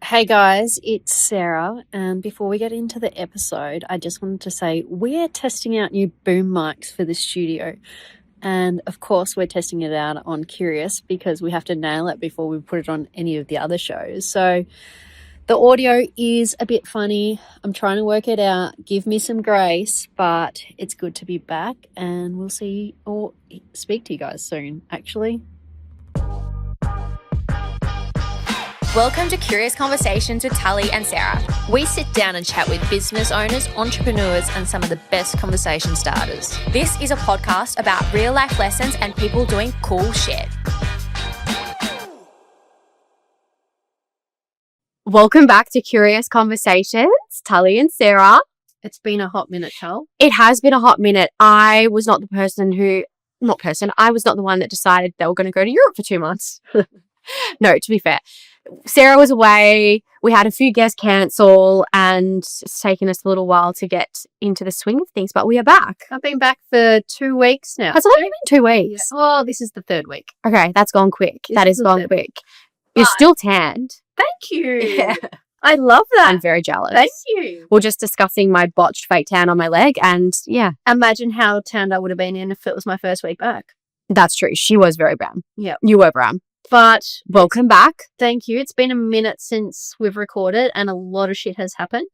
Hey guys, it's Sarah, and before we get into the episode, I just wanted to say we're testing out new boom mics for the studio. And of course, we're testing it out on Curious because we have to nail it before we put it on any of the other shows. So the audio is a bit funny. I'm trying to work it out. Give me some grace, but it's good to be back, and we'll see or speak to you guys soon, actually. Welcome to Curious Conversations with Tully and Sarah. We sit down and chat with business owners, entrepreneurs, and some of the best conversation starters. This is a podcast about real life lessons and people doing cool shit. Welcome back to Curious Conversations, Tully and Sarah. It's been a hot minute, Tull. It has been a hot minute. I was not the one that decided they were going to go to Europe for 2 months. No, to be fair. Sarah was away. We had a few guests cancel, and it's taken us a little while to get into the swing of things, but we are back. I've been back for 2 weeks now. Has it only been 2 weeks? Yeah. Oh, this is the third week. Okay, that's gone quick. That is gone quick. You're still tanned. Thank you. Yeah. I love that. I'm very jealous. Thank you. We're just discussing my botched fake tan on my leg, and yeah. Imagine how tanned I would have been in if it was my first week back. That's true. She was very brown. Yeah. You were brown. But welcome back. Thank you. It's been a minute since we've recorded, and a lot of shit has happened.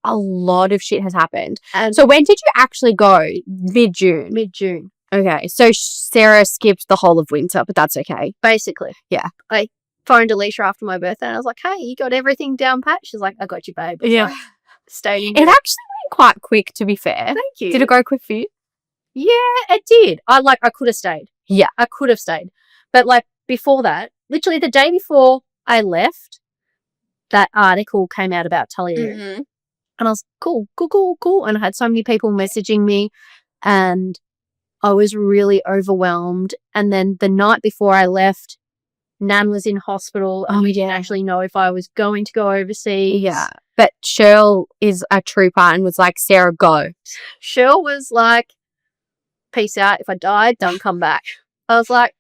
A lot of shit has happened. And so when did you actually go? Mid-June? Mid-June. Okay. So Sarah skipped the whole of winter, but that's okay. Basically. Yeah. I phoned Alicia after my birthday, and I was like, hey, you got everything down pat? She's like, I got you, babe. Yeah. Stayed in. It actually went quite quick, to be fair. Thank you. Did it go quick for you? Yeah, it did. I could have stayed. Yeah. I could have stayed. But before that, literally the day before I left, that article came out about Tully. Mm-hmm. And I was cool. And I had so many people messaging me, and I was really overwhelmed. And then the night before I left, Nan was in hospital. Oh, I didn't actually know if I was going to go overseas. Yeah. But Cheryl is a trooper and was like, Sarah, go. Cheryl was like, peace out. If I died, don't come back. I was like,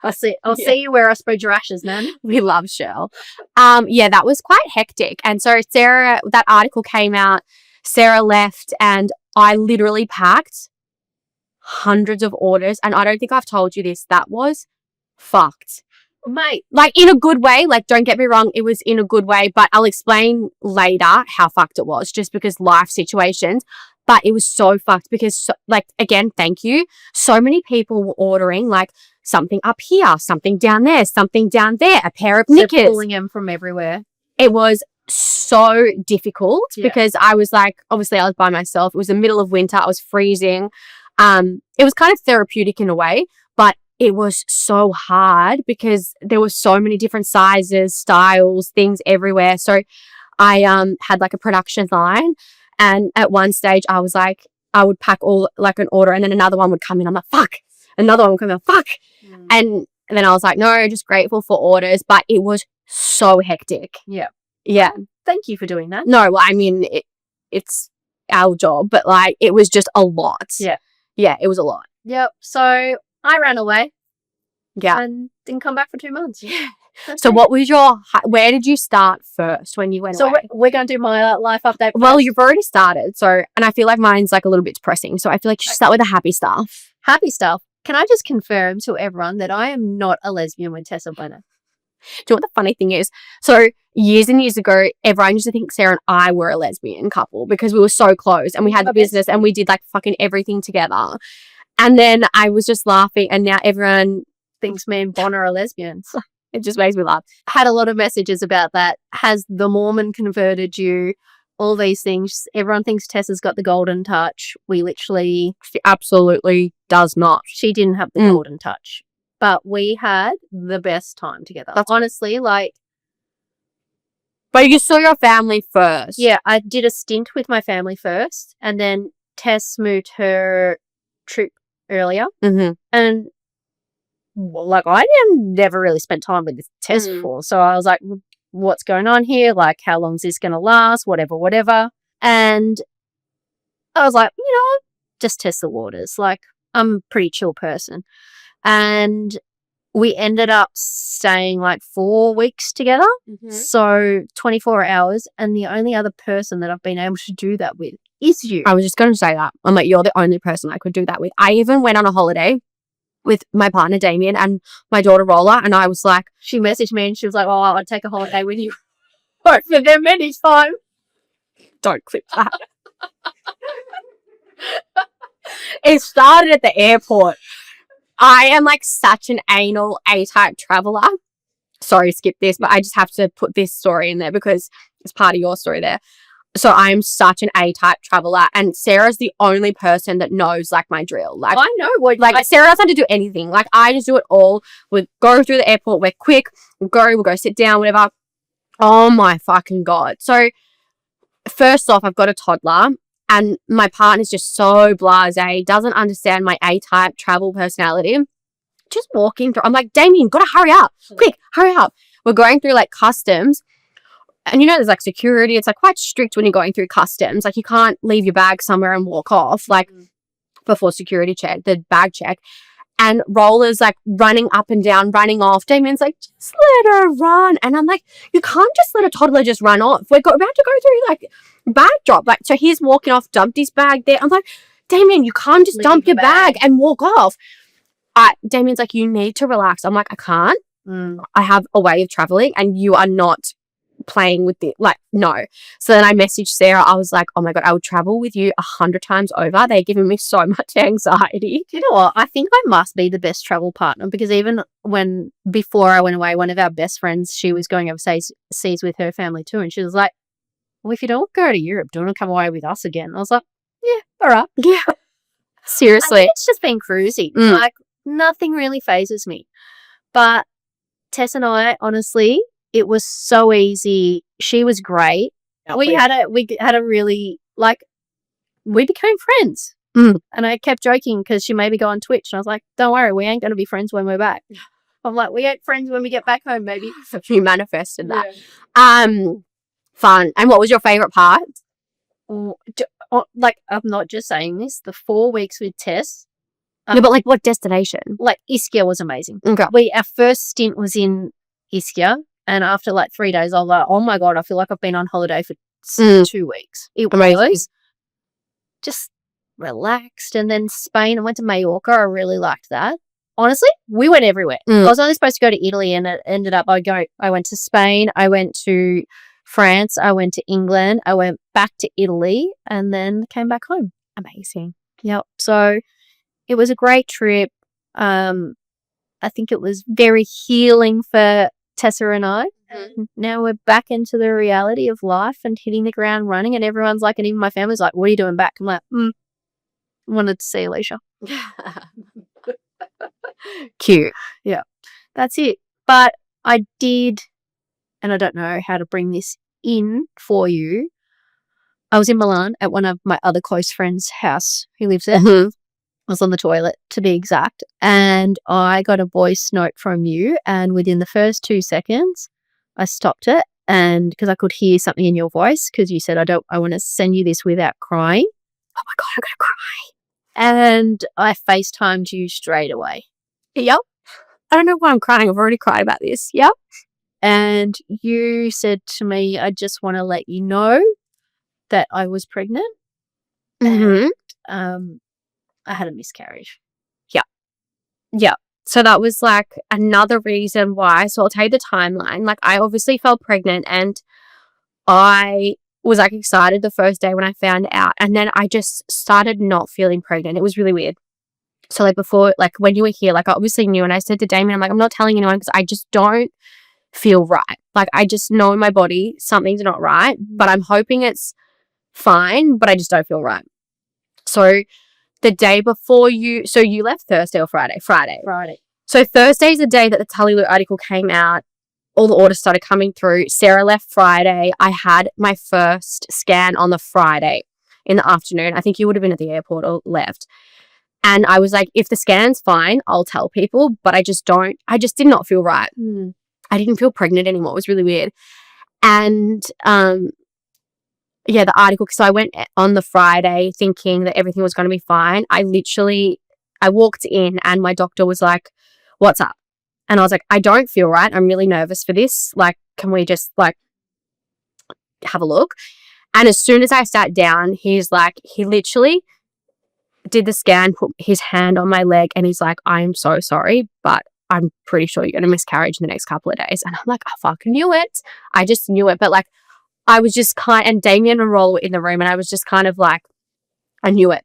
I'll see you where I spread your ashes, Nan. We love Cheryl. Yeah, that was quite hectic. And so Sarah, that article came out, Sarah left, and I literally packed hundreds of orders. And I don't think I've told you this. That was fucked. Mate. In a good way. Don't get me wrong. It was in a good way. But I'll explain later how fucked it was, just because life situations. But it was so fucked because, again, thank you. So many people were ordering, something up here, something down there, a pair of knickers. They're pulling them from everywhere. It was so difficult because I was obviously I was by myself. It was the middle of winter. I was freezing. It was kind of therapeutic in a way, but it was so hard because there were so many different sizes, styles, things everywhere. So I had a production line, and at one stage I was I would pack all an order, and then another one would come in. I'm like, fuck. Another one would come in, fuck. And then I was like, no, just grateful for orders. But it was so hectic. Yeah. Yeah. Thank you for doing that. No, I mean, it's our job, but it was just a lot. Yeah. Yeah, it was a lot. Yep. So I ran away. Yeah. And didn't come back for 2 months. Yeah. So what was where did you start first when you went away? So we're going to do my life update first. Well, you've already started. And I feel like mine's a little bit depressing. So I feel like you should start with the happy stuff. Happy stuff. Can I just confirm to everyone that I am not a lesbian with Tessa Bona? Do you know what the funny thing is? So years and years ago, everyone used to think Sarah and I were a lesbian couple because we were so close and we had the business and we did fucking everything together. And then I was just laughing, and now everyone thinks me and Bona are lesbians. It just makes me laugh. I had a lot of messages about that. Has the Mormon converted you? All these things. Everyone thinks Tessa's got the golden touch. She absolutely does not. She didn't have the golden touch. But we had the best time together. Honestly, But you saw your family first. Yeah, I did a stint with my family first, and then Tess moved her trip earlier. Mm-hmm. And I never really spent time with Tess before. So I was like, what's going on here? How long is this going to last? Whatever. And I was like, just test the waters. I'm a pretty chill person. And we ended up staying like 4 weeks together. So 24 hours. And the only other person that I've been able to do that with is you. I was just going to say that. I'm like, you're the only person I could do that with. I even went on a holiday with my partner, Damien, and my daughter, Rolla. And I was like, she messaged me and she was like, oh, I'd take a holiday with you. Both of them anytime. Don't clip that. It started at the airport. I am like such an anal A-type traveler. Sorry, skip this, but I just have to put this story in there because it's part of your story there. So I'm such an A-type traveler, and Sarah's the only person that knows like my drill. Like I know what Sarah doesn't have to do anything. Like I just do it all. We go through the airport, we're quick, we'll go sit down, whatever. Oh my fucking God. So first off, I've got a toddler. And my partner's just so blasé, doesn't understand my A-type travel personality. Just walking through, I'm like, Damien, gotta hurry up. Quick, hurry up. We're going through like customs. And you know, there's like security. It's like quite strict when you're going through customs. Like you can't leave your bag somewhere and walk off, like before security check, the bag check. And Roller's like running up and down, running off. Damien's like, just let her run. And I'm like, you can't just let a toddler just run off. We're about to go through like bag drop. Like, so he's walking off, dumped his bag there. I'm like, Damien, you can't just dump your bag and walk off. Damien's like, you need to relax. I'm like, I can't. I have a way of traveling and you are not playing with it. Like, no. So then I messaged Sarah. I was like, oh my God, I would travel with you 100 times over. They're giving me so much anxiety. You know what? I think I must be the best travel partner because even before I went away, one of our best friends, she was going overseas with her family too. And she was like, well, if you don't go to Europe, don't come away with us again. I was like, yeah, all right. Yeah. I Seriously. think it's just been cruisy. Like, nothing really phases me. But Tess and I, honestly, it was so easy. She was great. We had a really, like, we became friends. And I kept joking because she made me go on Twitch. And I was like, don't worry, we ain't going to be friends when we're back. I'm like, we ain't friends when we get back home, baby. You manifested that. Yeah. Fun. And what was your favourite part? Like, I'm not just saying this. The 4 weeks with Tess. No, but like what destination? Like Ischia was amazing. Okay. Our first stint was in Ischia. And after like 3 days, I was like, oh my God, I feel like I've been on holiday for 2 weeks. It was just relaxed. And then Spain, I went to Mallorca. I really liked that. Honestly, we went everywhere. I was only supposed to go to Italy and it ended up I went to Spain. I went to France. I went to England. I went back to Italy and then came back home. Amazing. Yep. So it was a great trip. I think it was very healing for Tessa and I. Now we're back into the reality of life and hitting the ground running, and everyone's like, and even my family's like, what are you doing back? I'm like, wanted to see Alicia. Cute. Yeah, that's it. But I did, and I don't know how to bring this in for you. I was in Milan at one of my other close friends' house who lives there. I was on the toilet, to be exact, and I got a voice note from you, and within the first 2 seconds, I stopped it, and because I could hear something in your voice, because you said, I want to send you this without crying. Oh my God, I'm going to cry. And I FaceTimed you straight away. Yep. I don't know why I'm crying. I've already cried about this. Yep. And you said to me, I just want to let you know that I was pregnant. And I had a miscarriage. Yeah. So that was like another reason why. So I'll tell you the timeline. Like I obviously felt pregnant and I was like excited the first day when I found out. And then I just started not feeling pregnant. It was really weird. So like before, like when you were here, like I obviously knew, and I said to Damien, I'm like, I'm not telling anyone because I just don't feel right. Like I just know in my body something's not right, but I'm hoping it's fine, but I just don't feel right. So the day before you left Thursday or Friday? Friday. So Thursday's the day that the Tully article came out. All the orders started coming through. Sarah left Friday. I had my first scan on the Friday in the afternoon. I think you would have been at the airport or left. And I was like, if the scan's fine, I'll tell people, but I just did not feel right. I didn't feel pregnant anymore. It was really weird. And the article, so I went on the Friday thinking that everything was going to be fine. I walked in and my doctor was like, what's up? And I was like, I don't feel right. I'm really nervous for this. Like, can we just like have a look? And as soon as I sat down, he literally did the scan, put his hand on my leg, and he's like, I'm so sorry, but I'm pretty sure you're going to miscarriage in the next couple of days. And I'm like, I fucking knew it. I just knew it. But like, I was just and Damien and Roll were in the room, and I was just kind of like, I knew it.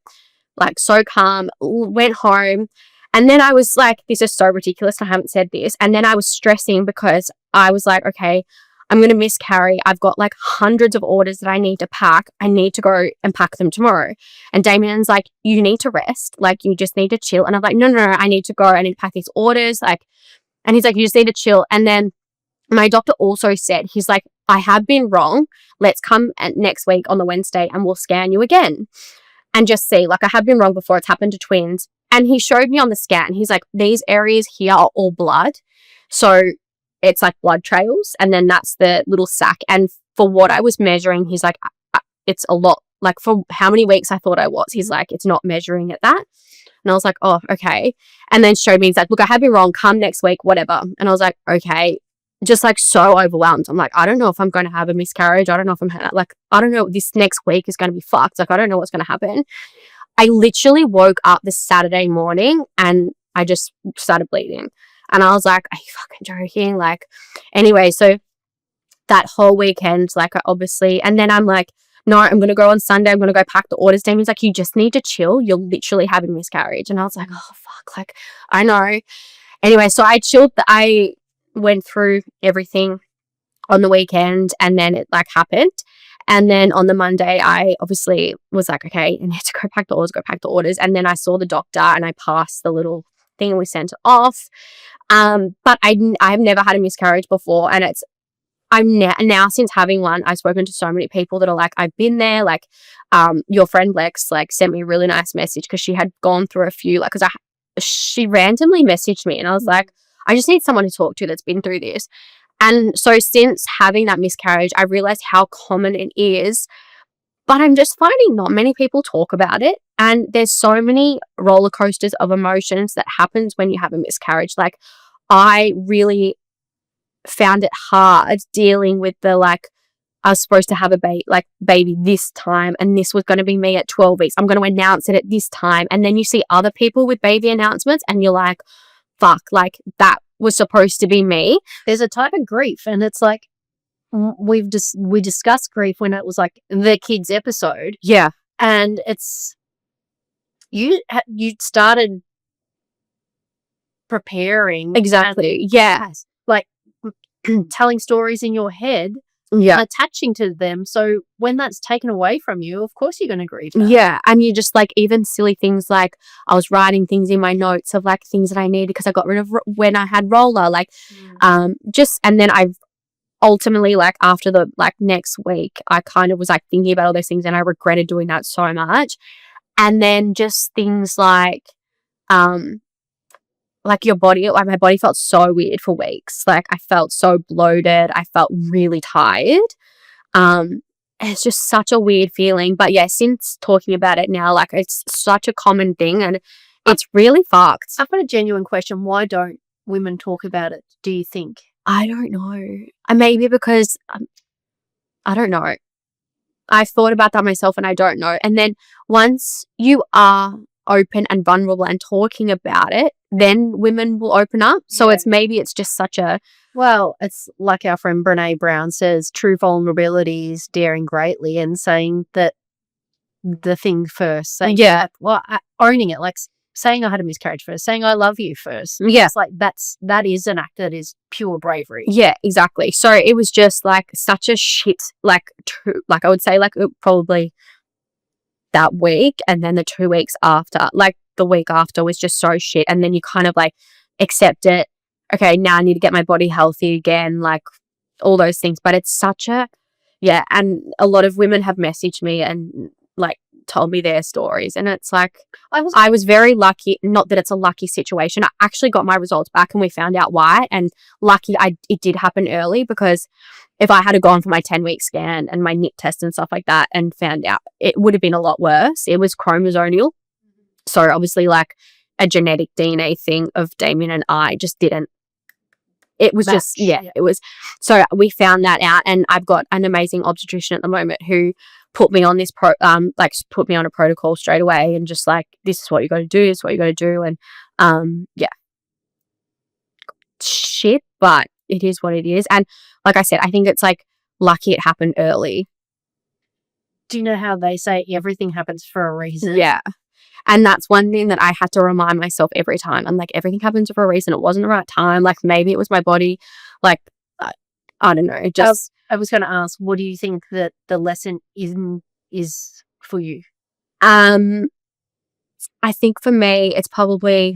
Like, so calm, went home. And then I was like, this is so ridiculous. I haven't said this. And then I was stressing because I was like, okay, I'm going to miscarry. I've got like hundreds of orders that I need to pack. I need to go and pack them tomorrow. And Damien's like, you need to rest. Like, you just need to chill. And I'm like, no, I need to go. I need to pack these orders. Like, and he's like, you just need to chill. And then my doctor also said, he's like, I have been wrong. Let's come next week on the Wednesday and we'll scan you again and just see. Like, I have been wrong before. It's happened to twins. And he showed me on the scan, he's like, these areas here are all blood. So it's like blood trails. And then that's the little sac. And for what I was measuring, he's like, it's a lot. Like, for how many weeks I thought I was, he's like, it's not measuring at that. And I was like, oh, okay. And then showed me, he's like, look, I have been wrong. Come next week, whatever. And I was like, okay. Just like so overwhelmed. I'm like, I don't know if I'm going to have a miscarriage. I don't know if I don't know, this next week is going to be fucked. Like, I don't know what's going to happen. I literally woke up this Saturday morning and I just started bleeding. And I was like, are you fucking joking? Like, anyway, so that whole weekend, like, I obviously, and then I'm like, no, I'm going to go on Sunday. I'm going to go pack the orders. Damien's like, you just need to chill. You're literally having miscarriage. And I was like, oh, fuck. Like, I know. Anyway, so I chilled. I went through everything on the weekend and then it like happened. And then on the Monday, I obviously was like, okay, I need to go pack the orders. And then I saw the doctor and I passed the little thing and we sent it off. But I've never had a miscarriage before. And now since having one, I've spoken to so many people that are like, I've been there. Like, your friend Lex, like, sent me a really nice message because she had gone through a few, like, she randomly messaged me and I was like, I just need someone to talk to that's been through this. And so since having that miscarriage, I realized how common it is, but I'm just finding not many people talk about it. And there's so many roller coasters of emotions that happens when you have a miscarriage. Like, I really found it hard dealing with the, like, I was supposed to have a baby this time and this was going to be me at 12 weeks. I'm going to announce it at this time. And then you see other people with baby announcements and you're like, fuck, like, that was supposed to be me. There's a type of grief, and it's like we discussed grief when it was like the kids episode. Yeah, and it's you started preparing exactly. Yeah, like telling stories in your head. Yeah, attaching to them. So when that's taken away from you, of course you're going to grieve that. Yeah, and you just like even silly things like I was writing things in my notes of like things that I needed because I got rid of when I had roller, like just, and then I've ultimately, like, after the like next week, I kind of was like thinking about all those things and I regretted doing that so much. And then just things like your body, like my body felt so weird for weeks. Like, I felt so bloated. I felt really tired. It's just such a weird feeling. But yeah, since talking about it now, like, it's such a common thing and it's really fucked. I've got a genuine question. Why don't women talk about it, do you think? I don't know. Maybe because, I don't know. I thought about that myself and I don't know. And then once you are open and vulnerable and talking about it, then women will open up. So it's just such a, well, it's like our friend Brene Brown says, true vulnerability is daring greatly and saying that the thing first. Saying owning it, like saying I had a miscarriage first, saying I love you first. Yeah. It's like that is an act that is pure bravery. Yeah, exactly. So it was just like such a shit, like I would say like probably that week and then the 2 weeks after, like the week after was just so shit. And then you kind of like accept it. Okay, now I need to get my body healthy again, like all those things. But it's such a, and a lot of women have messaged me and like told me their stories. And it's like, I was very lucky, not that it's a lucky situation. I actually got my results back and we found out why. And lucky it did happen early, because if I had gone for my 10-week scan and my NIT test and stuff like that and found out, it would have been a lot worse. It was chromosomal. So obviously like a genetic DNA thing of Damien and I just didn't it was match. just, it was. So we found that out, and I've got an amazing obstetrician at the moment who put me on this put me on a protocol straight away, and just like, this is what you got to do, this is what you got to do. And shit, but it is what it is. And like I said, I think it's like lucky it happened early. Do you know how they say everything happens for a reason? Yeah. And that's one thing that I had to remind myself every time. I'm like, everything happens for a reason. It wasn't the right time. Like, maybe it was my body. Like, I don't know. Just I was going to ask, what do you think that the lesson is for you? I think for me, it's probably,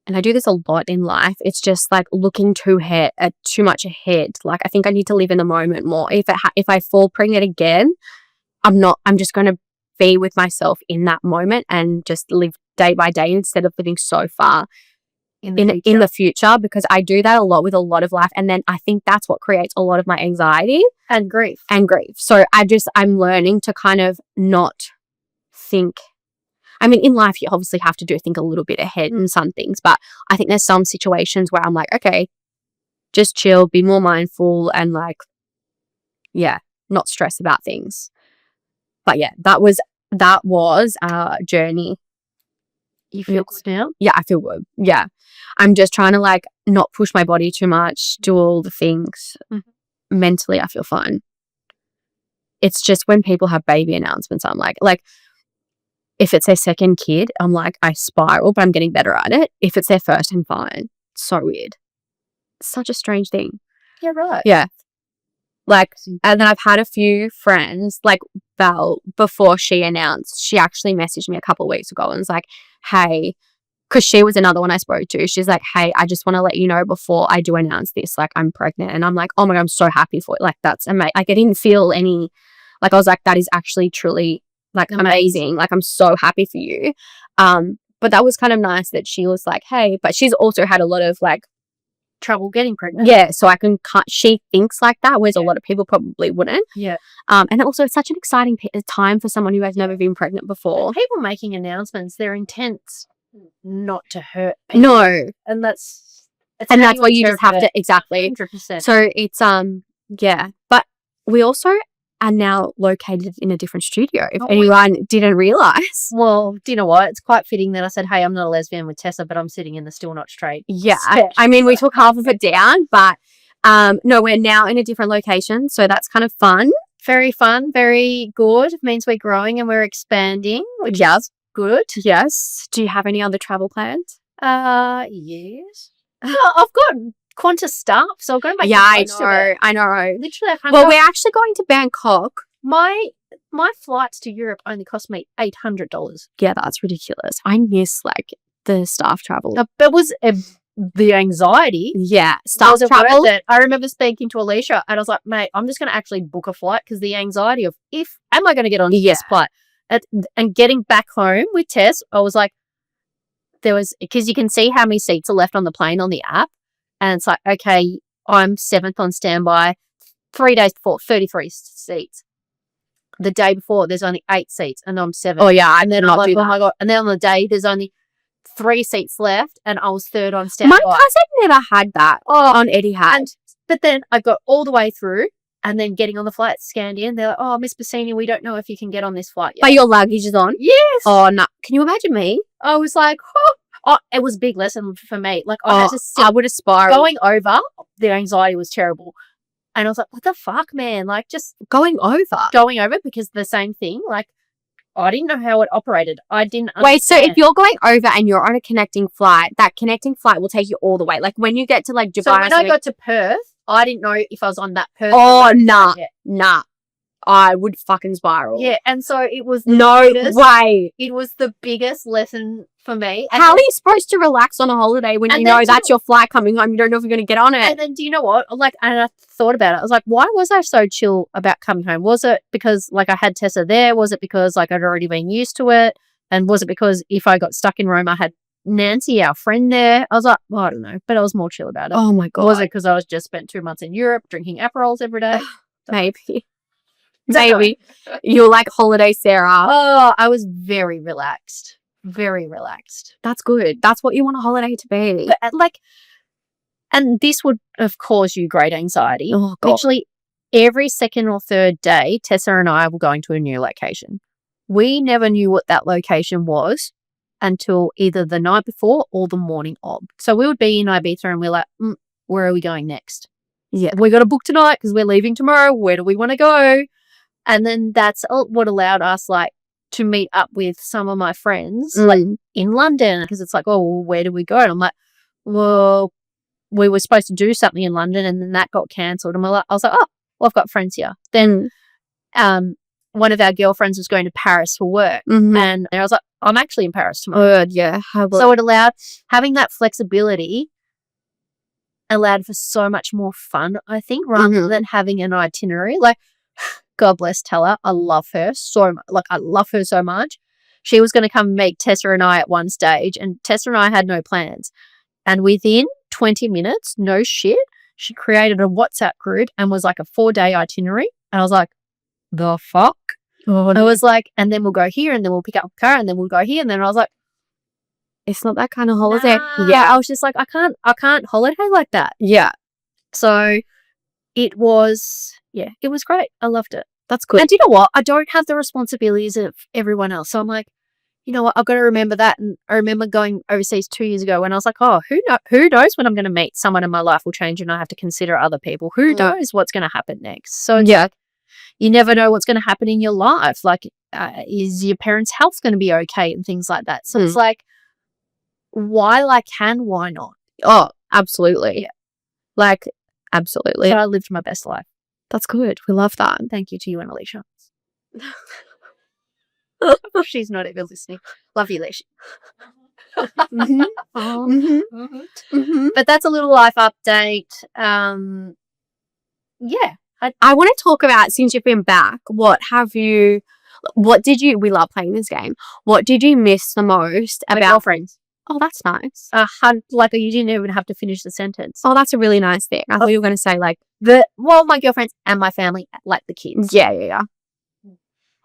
and I do this a lot in life, it's just like looking too much ahead. Like, I think I need to live in the moment more. If I fall pregnant again, I'm just going to be with myself in that moment and just live day by day instead of living so far in the future, because I do that a lot with a lot of life, and then I think that's what creates a lot of my anxiety and grief. So I'm learning to kind of not think. I mean, in life you obviously have to think a little bit ahead in some things, but I think there's some situations where I'm like, okay, just chill, be more mindful, and like, not stress about things. But yeah, that was our journey. You feel good now? Yeah, I feel good. Yeah. I'm just trying to like not push my body too much, do all the things. Mm-hmm. Mentally, I feel fine. It's just when people have baby announcements, I'm like, if it's their second kid, I'm like, I spiral, but I'm getting better at it. If it's their first, I'm fine. It's so weird. It's such a strange thing. Yeah, right. Yeah. Like, and then I've had a few friends, like Val, before she announced, she actually messaged me a couple of weeks ago and was like, hey, because she was another one I spoke to. She's like, hey, I just want to let you know before I do announce this, like, I'm pregnant. And I'm like, oh my God, I'm so happy for it. Like, that's amazing. Like, I didn't feel any, like, I was like, that is actually truly, like, amazing. Like, I'm so happy for you. But that was kind of nice that she was like, hey, but she's also had a lot of, like, trouble getting pregnant. Yeah, so she thinks like that, whereas a lot of people probably wouldn't. Yeah. And also it's such an exciting time for someone who has never been pregnant before. People making announcements, they're intent not to hurt people. No. And that's what you just have to, exactly. 100%. So it's, yeah. But we also are now located in a different studio, if anyone didn't realise. Well, do you know what? It's quite fitting that I said, hey, I'm not a lesbian with Tessa, but I'm sitting in the Still Not Straight. Yeah. I mean, we took half of it down, but no, we're now in a different location, so that's kind of fun. Very fun, very good. It means we're growing and we're expanding, which is good. Yes. Do you have any other travel plans? Yes. I've got Qantas stuff, so I'm going to make I know. Literally, we're actually going to Bangkok. My flights to Europe only cost me $800. Yeah, that's ridiculous. I miss like the staff travel. That was the anxiety. Yeah, staff travel. Worth it. I remember speaking to Alicia, and I was like, mate, I'm just going to actually book a flight, because the anxiety of am I going to get on this flight, and getting back home with Tess, I was like, because you can see how many seats are left on the plane on the app. And it's like, okay, I'm 7th on standby. 3 days before, 33 seats. The day before, there's only 8 seats, and I'm 7th. Oh, yeah. And then I'm like, oh my God. And then on the day, there's only 3 seats left, and I was 3rd on standby. My cousin never had that on Etihad. But then I got all the way through, and then getting on the flight, scanned in. They're like, oh, Miss Bassini, we don't know if you can get on this flight yet. But your luggage is on? Yes. Oh, no. Can you imagine me? I was like, it was a big lesson for me. Like, I would have spiraled. Going over, the anxiety was terrible. And I was like, what the fuck, man? Like, just going over because the same thing, like, I didn't know how it operated. I didn't understand. Wait, so if you're going over and you're on a connecting flight, that connecting flight will take you all the way. Like, when you get to, like, Dubai. So when I got to Perth, I didn't know if I was on that Perth. Oh, nah. I would fucking spiral. Yeah, and so it was way. It was the biggest lesson for me. And how are you supposed to relax on a holiday when you know that's your flight coming home? You don't know if you're going to get on it. And then do you know what? Like, and I thought about it. I was like, why was I so chill about coming home? Was it because, like, I had Tessa there? Was it because, like, I'd already been used to it? And was it because if I got stuck in Rome, I had Nancy, our friend, there? I was like, well, I don't know. But I was more chill about it. Oh, my God. Was it because I was just spent 2 months in Europe drinking Aperols every day? Maybe. Maybe. You're like holiday Sarah. Oh, I was very relaxed. Very relaxed. That's good. That's what you want a holiday to be. But, like, And this would have caused you great anxiety. Oh, God. Literally every second or third day, Tessa and I were going to a new location. We never knew what that location was until either the night before or the morning of. So we would be in Ibiza and we're like, where are we going next? Yeah. We got to book tonight because we're leaving tomorrow. Where do we want to go? And then that's what allowed us like to meet up with some of my friends like in London, because it's like, oh, well, where do we go? And I'm like, well, we were supposed to do something in London and then that got cancelled. And I was like, oh, well, I've got friends here. Then one of our girlfriends was going to Paris for work. And I was like, I'm actually in Paris tomorrow. Yeah. So it allowed, having that flexibility allowed for so much more fun, I think, rather than having an itinerary. Like, God bless Tella. I love her so much. Like, I love her so much. She was going to come meet Tessa and I at one stage, and Tessa and I had no plans. And within 20 minutes, no shit, she created a WhatsApp group and was like a 4-day itinerary. And I was like, the fuck? Oh, I was like, and then we'll go here and then we'll pick up a car and then we'll go here. And then I was like, it's not that kind of holiday. Nah. Yeah, I was just like, I can't holiday like that. Yeah. So it was great. I loved it. That's good. And you know what? I don't have the responsibilities of everyone else. So I'm like, you know what? I've got to remember that. And I remember going overseas 2 years ago when I was like, oh, who knows when I'm going to meet someone and my life will change and I have to consider other people. Who knows what's going to happen next? So yeah, you never know what's going to happen in your life. Like, is your parents' health going to be okay and things like that? So it's like, while I can, why not? Oh, absolutely. Yeah. Like, absolutely. So I lived my best life. That's good. We love that. Thank you to you and Alicia. She's not even listening. Love you, Alicia. But that's a little life update. Yeah. I want to talk about, since you've been back, we love playing this game. What did you miss the most about girlfriends? Oh, that's nice. Like, you didn't even have to finish the sentence. Oh, that's a really nice thing. I thought you were going to say like my girlfriends and my family, like the kids. Yeah.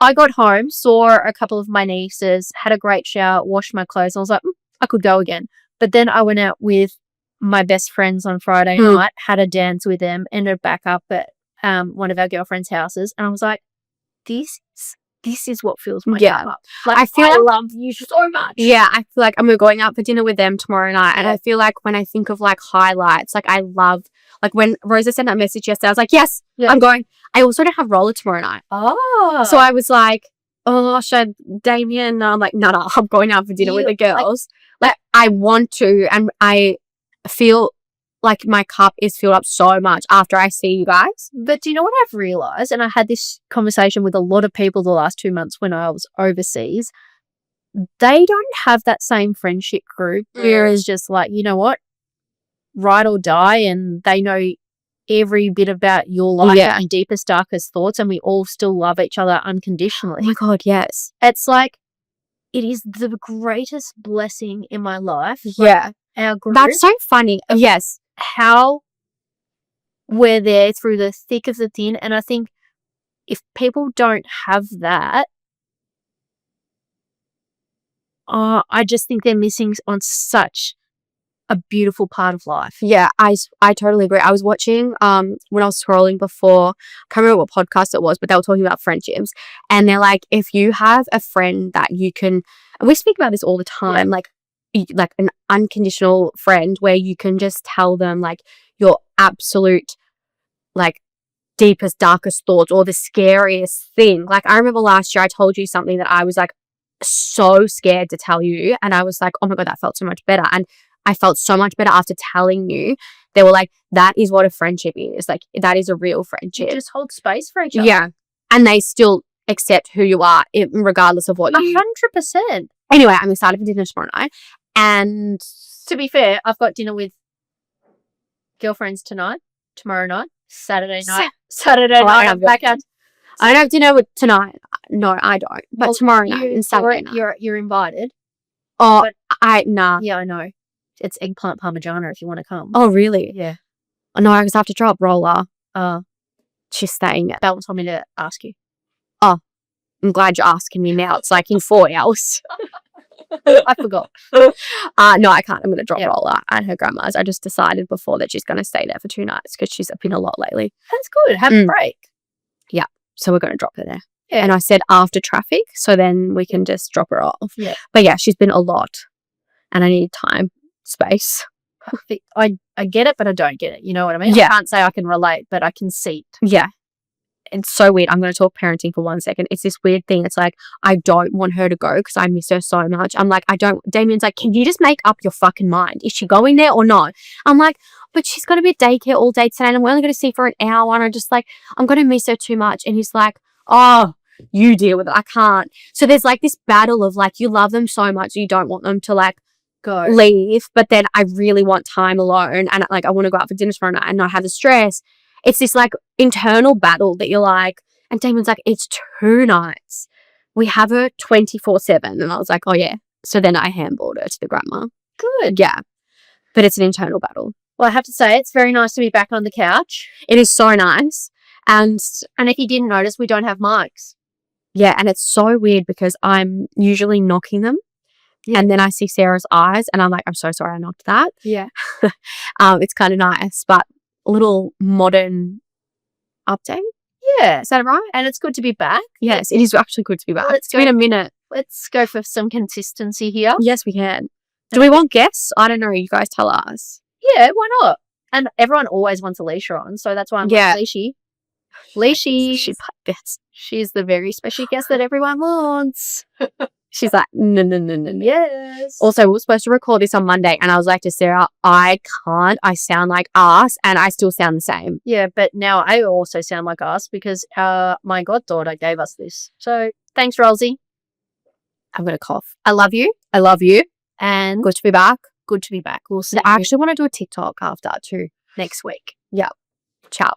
I got home, saw a couple of my nieces, had a great shower, washed my clothes. And I was like, I could go again. But then I went out with my best friends on Friday night, had a dance with them, ended back up at one of our girlfriends' houses. And I was like, this is what fills my cup up. Like, I love you so much. Yeah, I feel like I'm going out for dinner with them tomorrow night. And I feel like when I think of like highlights, like I love, like when Rosa sent that message yesterday, I was like, yes, I'm going. I also don't have roller tomorrow night. Oh. So I was like, oh, should Damien? I'm like, no, I'm going out for dinner with the girls. Like I want to, and I feel like my cup is filled up so much after I see you guys. But do you know what I've realised? And I had this conversation with a lot of people the last 2 months when I was overseas. They don't have that same friendship group. Whereas just like, you know what? Ride or die. And they know every bit about your life and deepest, darkest thoughts. And we all still love each other unconditionally. Oh my God, yes. It's like, it is the greatest blessing in my life. Yeah. Our group. That's so funny. Yes. How we're there through the thick of the thin. And I think if people don't have that, I just think they're missing on such a beautiful part of life. Yeah, I totally agree. I was watching when I was scrolling before, I can't remember what podcast it was, but they were talking about friendships, and they're like, if you have a friend that you can, and we speak about this all the time, like an unconditional friend where you can just tell them like your absolute like deepest, darkest thoughts or the scariest thing. Like I remember last year I told you something that I was like so scared to tell you, and I was like, oh my God, that felt so much better. And I felt so much better after telling you. They were like, that is what a friendship is. Like that is a real friendship. You just hold space for each other. Yeah. And they still accept who you are regardless of what you 100%. Anyway, I'm excited for dinner tomorrow night. And to be fair, I've got dinner with girlfriends tomorrow night, Saturday night. Night, I'm back out. I don't have dinner with tonight. No, I don't. But tomorrow night and Saturday night. You're invited. Oh, nah. Yeah, I know. It's eggplant parmigiana if you want to come. Oh, really? Yeah. No, I just have to drop Roller. She's staying. Belle told me to ask you. Oh, I'm glad you're asking me now. It's like in 4 hours. I forgot. No, I can't. I'm going to drop Roller at her grandma's. I just decided before that she's going to stay there for 2 nights because she's been a lot lately. That's good. Have a break. Yeah. So we're going to drop her there. Yeah. And I said after traffic, so then we can just drop her off. Yeah. But yeah, she's been a lot and I need time, space. I get it, but I don't get it. You know what I mean? Yeah. I can't say I can relate, but I can see it. Yeah. It's so weird. I'm going to talk parenting for 1 second. It's this weird thing. It's like, I don't want her to go because I miss her so much. I'm like, Damien's like, can you just make up your fucking mind? Is she going there or not? I'm like, but she's got to be at daycare all day today and we're only going to see her for an hour. And I'm just like, I'm going to miss her too much. And he's like, oh, you deal with it. I can't. So there's like this battle of like, you love them so much. You don't want them to like Go. leave. But then I really want time alone. And like, I want to go out for dinner tomorrow night and not have the stress. It's this like internal battle that you're like, and Damien's like, it's 2 nights. We have her 24/7. And I was like, oh yeah. So then I handballed her to the grandma. Good. Yeah. But it's an internal battle. Well, I have to say, it's very nice to be back on the couch. It is so nice. And if you didn't notice, we don't have mics. Yeah. And it's so weird because I'm usually knocking them. Yeah. And then I see Sarah's eyes and I'm like, I'm so sorry I knocked that. Yeah. It's kind of nice, but a little modern update. Yeah. Is that right? And it's good to be back. Yes, it is actually good to be back. Well, it's been a minute. Let's go for some consistency here. Yes, we can. Do we want guests? I don't know. You guys tell us. Yeah, why not? And everyone always wants Alicia on, so that's why I'm like, Leishy. She's the very special guest that everyone wants. She's like, no. Yes. Also, we were supposed to record this on Monday, and I was like to Sarah, I can't. I sound like ass, and I still sound the same. Yeah, but now I also sound like ass because my goddaughter gave us this. So thanks, Rosie. I'm going to cough. I love you. I love you. And good to be back. Good to be back. We'll see. I actually want to do a TikTok after too. Next week. Yeah. Ciao.